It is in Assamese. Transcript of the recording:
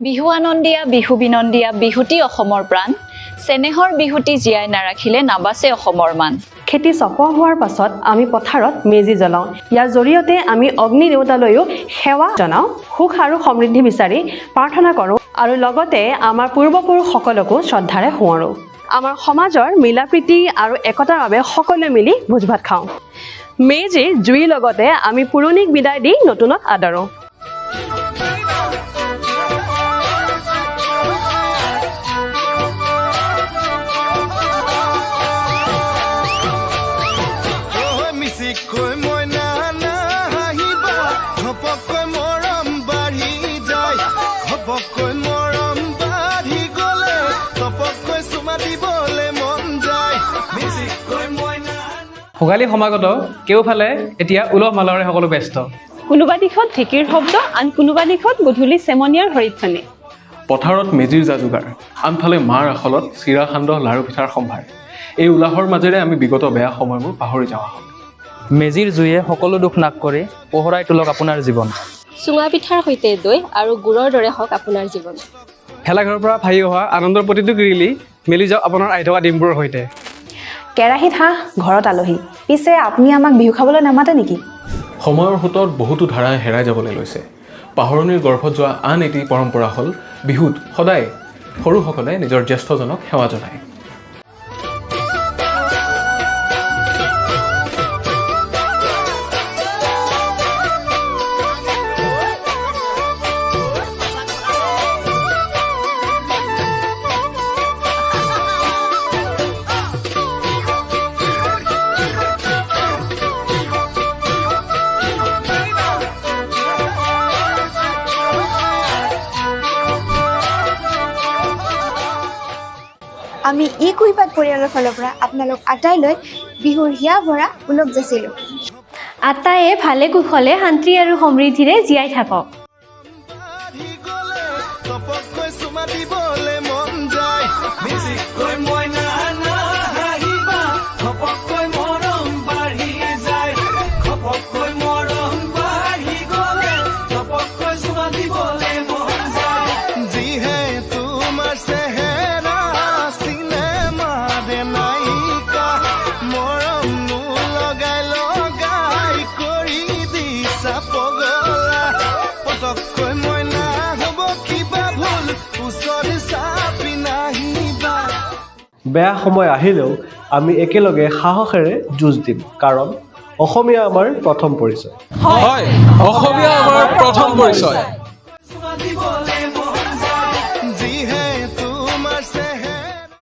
বিহু আনন্দিয়া বিহু বিনন্দিয়া বিহুতি অসমৰ প্ৰাণ চেনেহৰ বিহুতি জীয়াই নাৰাখিলে নাবাচে অসমৰ মান খেতি চপোৱা হোৱাৰ পাছত আমি পথাৰত মেজি জ্বলাওঁ ইয়াৰ জৰিয়তে আমি অগ্নি দেৱতালৈও সেৱা জনাওঁ সুখ আৰু সমৃদ্ধি বিচাৰি প্ৰাৰ্থনা কৰোঁ আৰু লগতে আমাৰ পূৰ্বপুৰুষসকলকো শ্ৰদ্ধাৰে সোঁৱৰোঁ আমাৰ সমাজৰ মিলাপ্ৰীতি আৰু একতাৰ বাবে সকলোৱে মিলি ভোজ ভাত খাওঁ মেজিৰ জুইৰ লগতে আমি পুৰণিক বিদায় দি নতুনক আদৰোঁ ভোগালী সমাগত কেওফালে এতিয়া উলহ মালৰে সকলো ব্যস্ত কোনোবা দিশত ঢেঁকীৰ শব্দ আন কোনোবা দিশত গধূলি চেমনীয়াৰ হৰিধ্বনি পথাৰত মেজিৰ যা-যোগাৰ আনফালে মাৰ আখলত চিৰা সান্দহ লাড়ু পিঠাৰ সম্ভাৰ এই উলাহৰ মাজেৰে আমি বিগত বেয়া সময়বোৰ পাহৰি যাওঁ মেজিৰ জুয়ে সকলো দুখ নাশ কৰি পোহৰাই তোলক আপোনাৰ জীৱন চুঙা পিঠাৰ সৈতে দৈ আৰু গুড়ৰ দৰে হওক আপোনাৰ জীৱন ভেলাঘৰৰ পৰা ভাহি অহা আনন্দৰ প্ৰতিটো গিৰিলি মেলি যাওক আপোনাৰ আহি থকা দিনবোৰৰ সৈতে কেৰাহীত হাঁহ ঘৰত আলহী পিছে আপুনি আমাক বিহু খাবলৈ নামাতে নেকি সময়ৰ সোঁতত বহুতো ধাৰা হেৰাই যাবলৈ লৈছে পাহৰণিৰ গৰ্ভত যোৱা আন এটি পৰম্পৰা হ'ল বিহুত সদায় সৰুসকলে নিজৰ জ্যেষ্ঠজনক সেৱা জনায় আমি ই কুইপাত পৰিয়ালৰ ফালৰ পৰা আপোনালোক আটাইলৈ বিহুৰ হিয়া ভৰা ওলগ যাচিলোঁ আটাইয়ে ভালে কুশলে শান্তি আৰু সমৃদ্ধিৰে জীয়াই থাকক বেয়া সময় আহিলেও আমি একেলগে সাহসেৰে যুঁজ দিম কাৰণ অসমীয়া আমাৰ প্ৰথম পৰিচয় হয় অসমীয়া আমাৰ প্ৰথম পৰিচয়